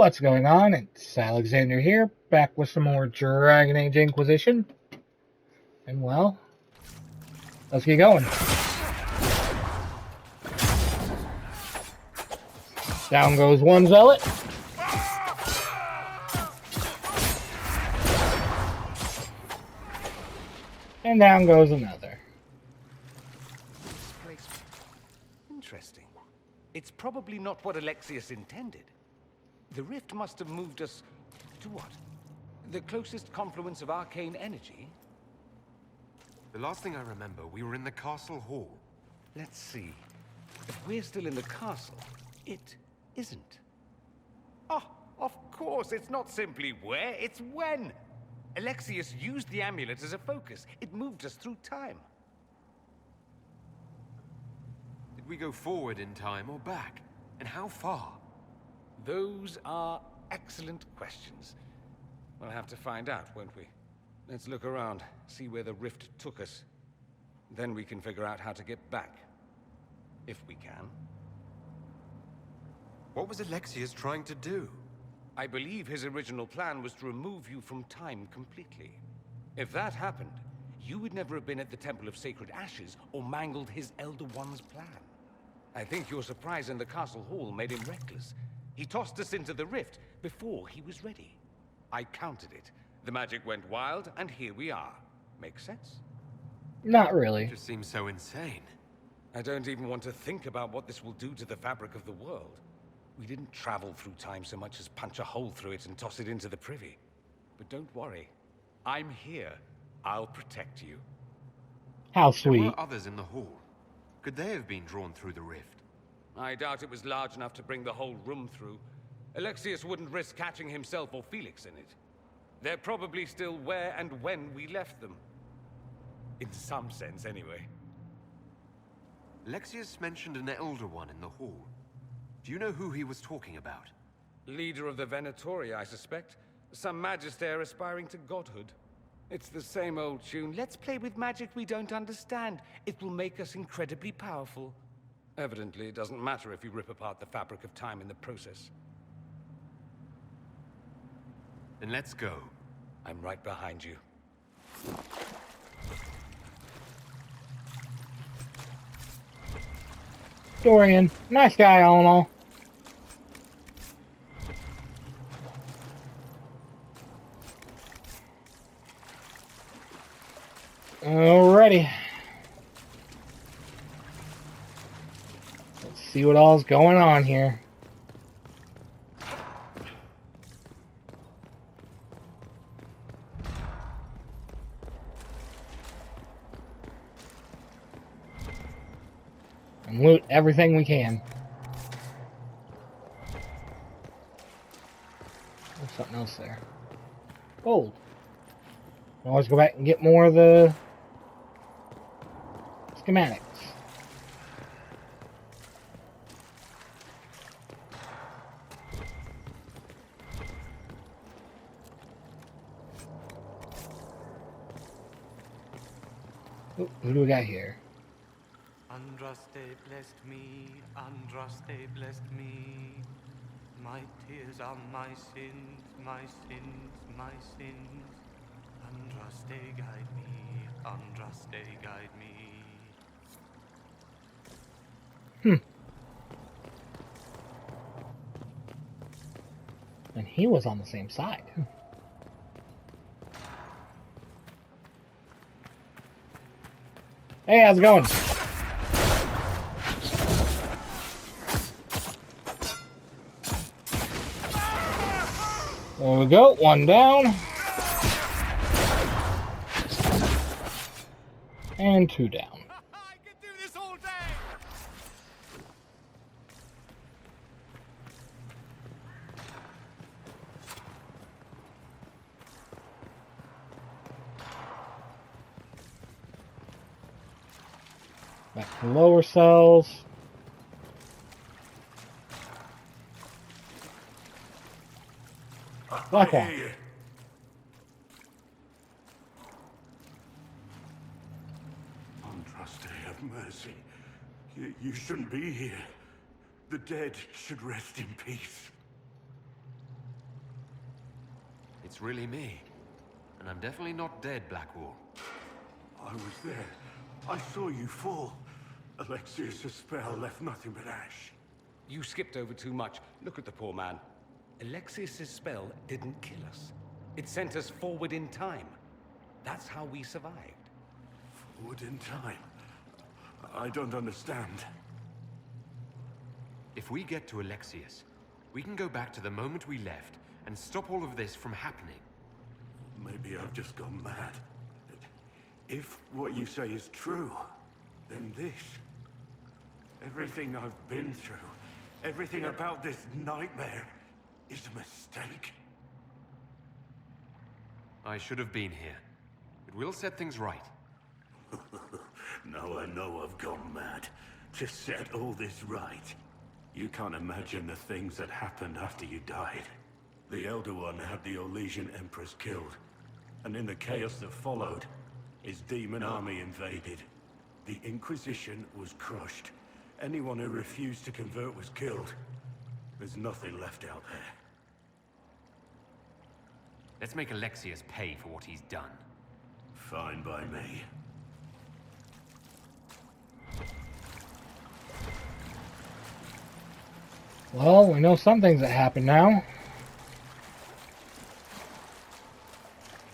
What's going on? It's Alexander here, back with some more Dragon Age Inquisition. And well, let's get going. Down goes one zealot. And down goes another. Displaced. Interesting. It's probably not what Alexius intended. The rift must have moved us to what? The closest confluence of arcane energy? The last thing I remember, we were in the castle hall. Let's see. If we're still in the castle, it isn't. Ah, of course, it's not simply where, it's when. Alexius used the amulet as a focus. It moved us through time. Did we go forward in time or back? And how far? Those are excellent questions. We'll have to find out, won't we? Let's look around, see where the rift took us. Then we can figure out how to get back. If we can. What was Alexius trying to do? I believe his original plan was to remove you from time completely. If that happened, you would never have been at the Temple of Sacred Ashes or mangled his Elder One's plan. I think your surprise in the castle hall made him reckless. He tossed us into the rift before he was ready. I counted it. The magic went wild, and here we are. Make sense? Not really. It just seems so insane. I don't even want to think about what this will do to the fabric of the world. We didn't travel through time so much as punch a hole through it and toss it into the privy. But don't worry. I'm here. I'll protect you. How There sweet. were others in the hall. Could they have been drawn through the rift? I doubt it was large enough to bring the whole room through. Alexius wouldn't risk catching himself or Felix in it. They're probably still where and when we left them. In some sense, anyway. Alexius mentioned an Elder One in the hall. Do you know who he was talking about? Leader of the Venatori, I suspect. Some magister aspiring to godhood. It's the same old tune. Let's play with magic we don't understand. It will make us incredibly powerful. Evidently, it doesn't matter if you rip apart the fabric of time in the process. Then let's go. I'm right behind you. Dorian, nice guy all in all. Alrighty. Let's see what all's going on here. And loot everything we can. There's something else there. Gold. Can always go back and get more of the schematics. Ooh, who do we got here? Andraste blessed me, Andraste blessed me. My tears are my sins, my sins, my sins. Andraste guide me, Andraste guide me. And he was on the same side. Hey, how's it going? There we go, one down. And two down. I could do this all day! Back to lower cells. Black one. Andraste, have mercy. You shouldn't be here. The dead should rest in peace. really me. And I'm definitely not dead, Blackwall. I was there. I saw you fall. Alexius' spell left nothing but ash. You skipped over too much. Look at the poor man. Alexius' spell didn't kill us. It sent us forward in time. That's how we survived. Forward in time? I don't understand. If we get to Alexius, we can go back to the moment we left and stop all of this from happening. Maybe I've just gone mad. If what you say is true, then this... everything I've been through, everything about this nightmare, is a mistake. I should have been here. It will set things right. Now I know I've gone mad. To set all this right. You can't imagine the things that happened after you died. The Elder One had the Orlesian Empress killed. And in the chaos that followed, his demon army invaded. The Inquisition was crushed. Anyone who refused to convert was killed. There's nothing left out there. Let's make Alexius pay for what he's done. Fine by me. Well, we know some things that happen now.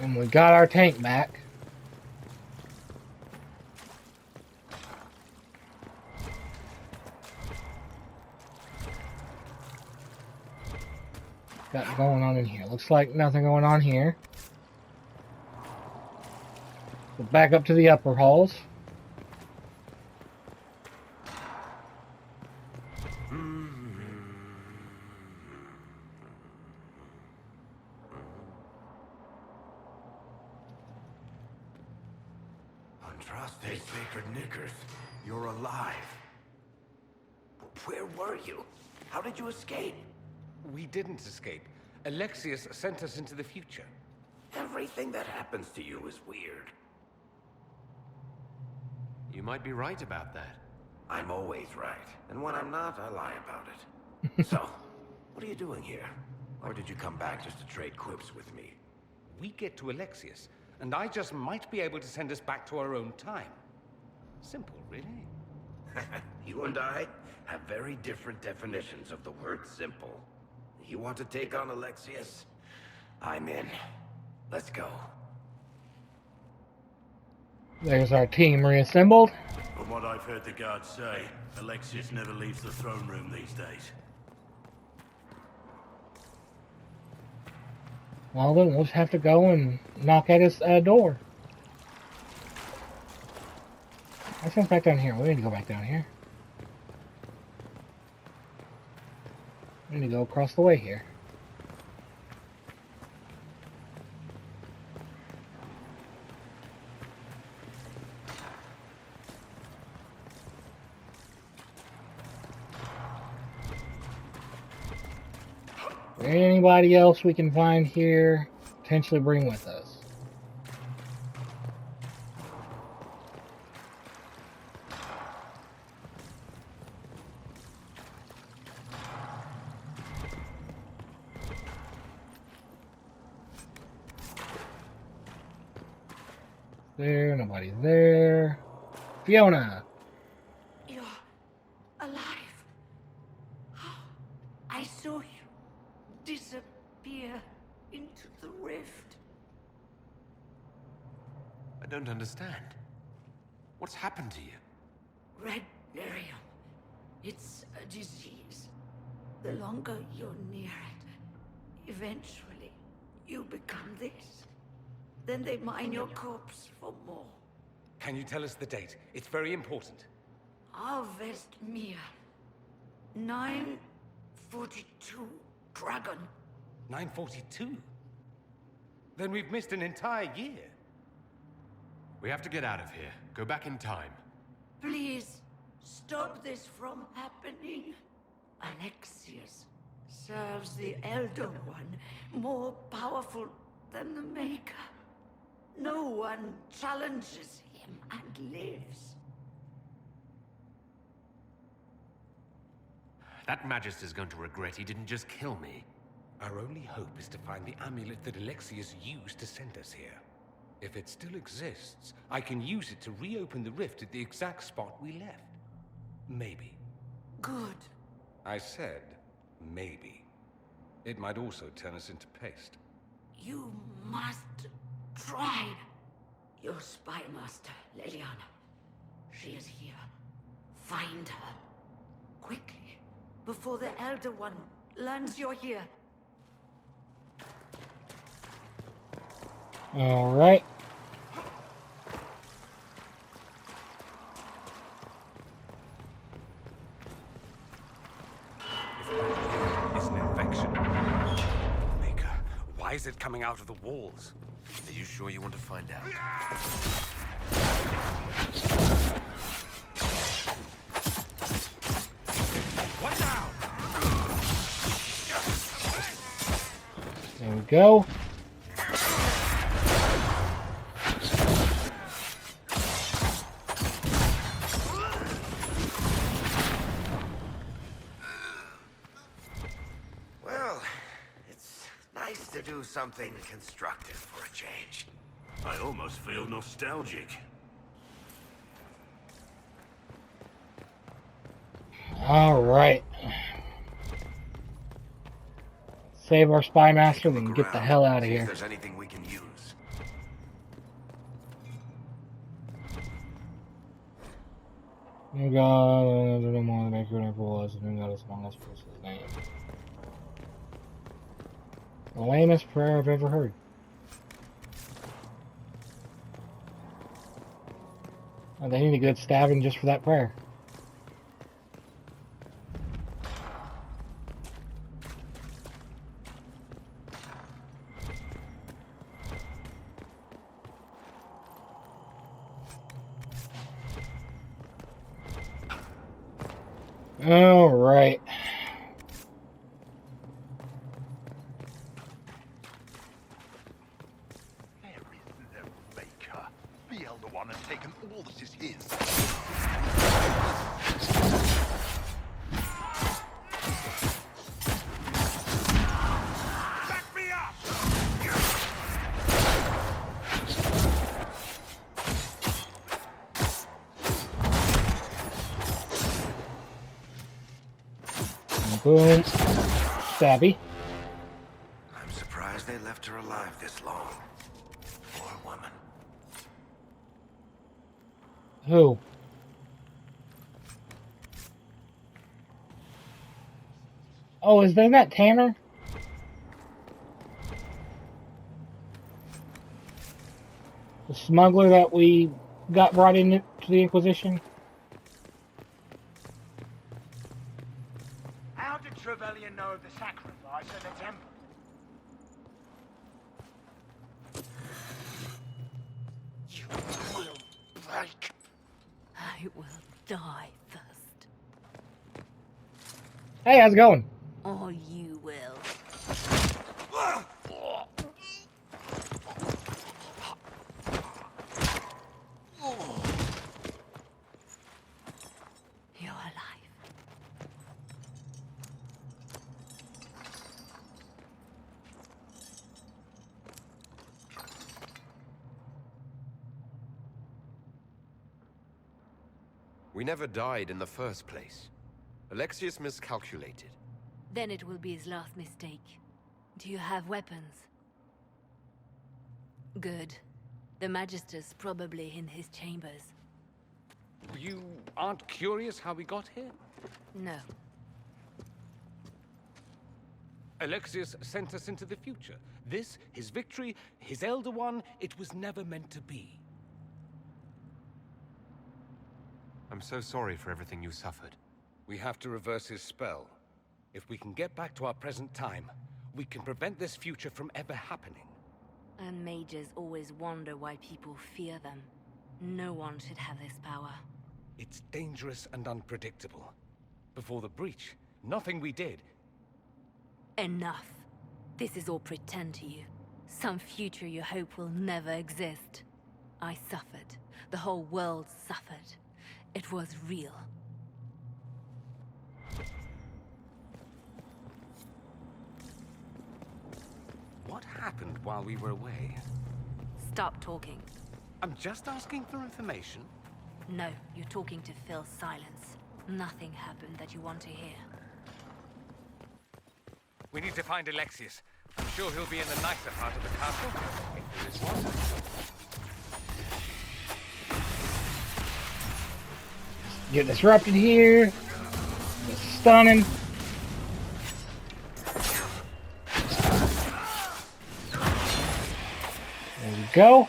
And we got our tank back. Got going on in here. Looks like nothing going on here. We'll back up to the upper halls. Andraste, Sacred Knickers, you're alive. Where were you? How did you escape? We didn't escape. Alexius sent us into the future. Everything that happens to you is weird. You might be right about that. I'm always right. And when I'm not, I lie about it. So, what are you doing here? Or did you come back just to trade quips with me? We get to Alexius, and I just might be able to send us back to our own time. Simple, really. You and I have very different definitions of the word simple. You want to take on Alexius? I'm in. Let's go. There's our team reassembled. From what I've heard the guards say, Alexius never leaves the throne room these days. Well, then we'll just have to go and knock at his door. That sounds back down here. We need to go back down here. We need to go across the way here. Anybody else we can find here, potentially bring with us. There, nobody there. Fiona! You're alive. I saw you disappear into the rift. I don't understand. What's happened to you? Red Miriam. It's a disease. The longer you're near it, eventually you become this. Then they mine your corpse for more. Can you tell us the date? It's very important. Harvest Mir. 942 Dragon. 942? Then we've missed an entire year. We have to get out of here. Go back in time. Please, stop this from happening. Alexius serves the Elder One, more powerful than the Maker. No one challenges him and lives. That Magister's going to regret he didn't just kill me. Our only hope is to find the amulet that Alexius used to send us here. If it still exists, I can use it to reopen the rift at the exact spot we left. Maybe. Good. I said, maybe. It might also turn us into paste. You must try. Your spy master, Leliana. She is here. Find her. Quickly. Before the Elder One learns you're here. All right. It's an infection. Maker, why is it coming out of the walls? Are you sure you want to find out? What now? There we go. Well, it's nice to do something constructive for a change. I almost feel nostalgic. All right. Save our spy master and Look get the around, hell out of see if here. there's anything we can use. You got a little more than accurate was, and you got a smallest person's name. The lamest prayer I've ever heard. Oh, they need a good stabbing just for that prayer. All right. There is no Baker. The Elder One has taken all that is his. Back me up! Boom. Stabby. I'm surprised they left her alive this long. Poor woman. Who? Oh, is that Tanner? The smuggler that we got brought into the Inquisition? How did Trevelyan know of the sacrifice at the temple? You will break. I will die first. Hey, how's it going? Or you will. You're alive. We never died in the first place. Alexius miscalculated. Then it will be his last mistake. Do you have weapons? Good. The Magister's probably in his chambers. You aren't curious how we got here? No. Alexius sent us into the future. This, his victory, his Elder One, it was never meant to be. I'm so sorry for everything you suffered. We have to reverse his spell. If we can get back to our present time, we can prevent this future from ever happening. And mages always wonder why people fear them. No one should have this power. It's dangerous and unpredictable. Before the breach, nothing we did. Enough. This is all pretend to you. Some future you hope will never exist. I suffered. The whole world suffered. It was real. What happened while we were away? Stop talking. I'm just asking for information. No, you're talking to fill silence. Nothing happened that you want to hear. We need to find Alexius. I'm sure he'll be in the nicer part of the castle, if there is one. Get disrupted here. Just stun him. There we go.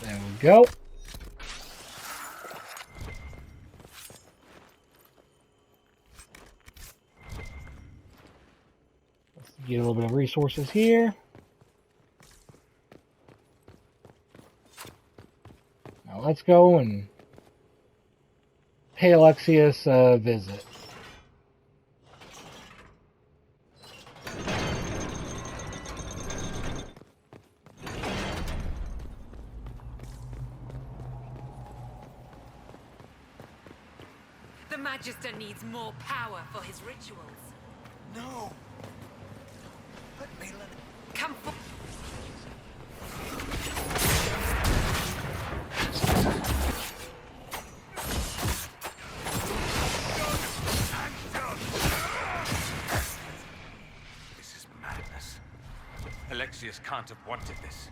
There we go. Let's get a little bit of resources here. Now let's go and pay Alexius a visit. The Magister needs more power for his rituals. No! Let me let... Come for... This is madness. Alexius can't have wanted this.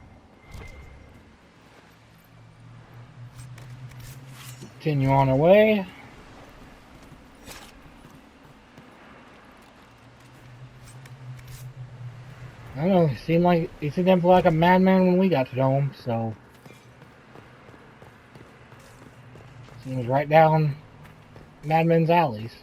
Continue on our way. I don't know, he seemed like a madman when we got to know him, so seems right down madmen's alleys.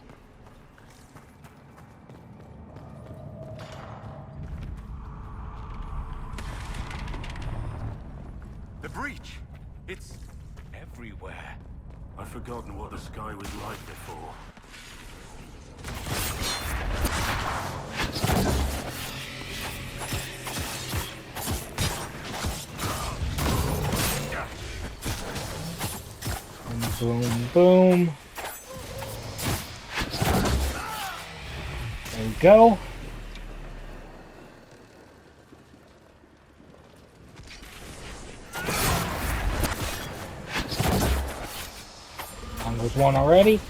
The breach! It's everywhere. I've forgotten what the sky was like before. Boom, boom. There we go. There's one already.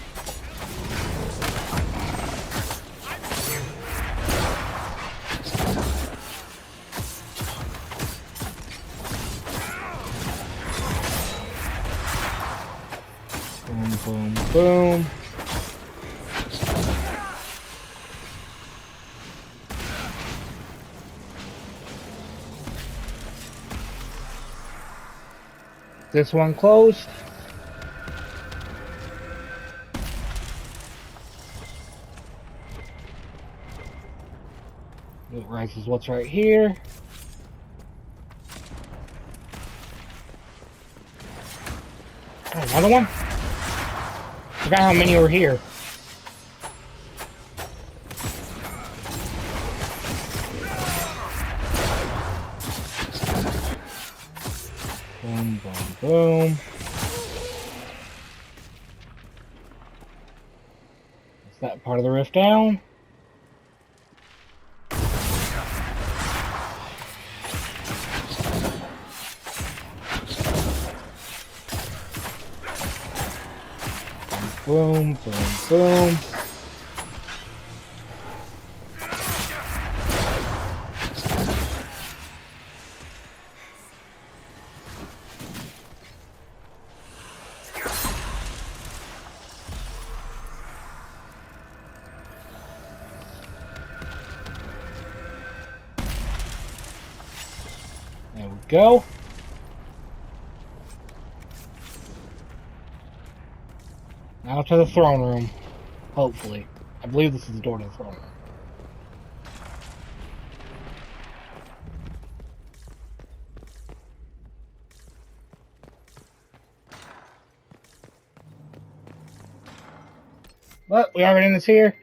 Boom, boom, boom. This one closed. It rises what's right here. Oh, another one? Forgot how many were here. Boom, boom, boom. Is that part of the rift down? Boom, boom, boom. There we go. Now to the throne room. Hopefully. I believe this is the door to the throne room. But we are in this here.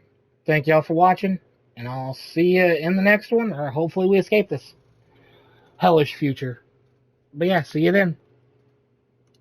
Thank y'all for watching, and I'll see you in the next one, or hopefully we escape this hellish future. But yeah, see you then.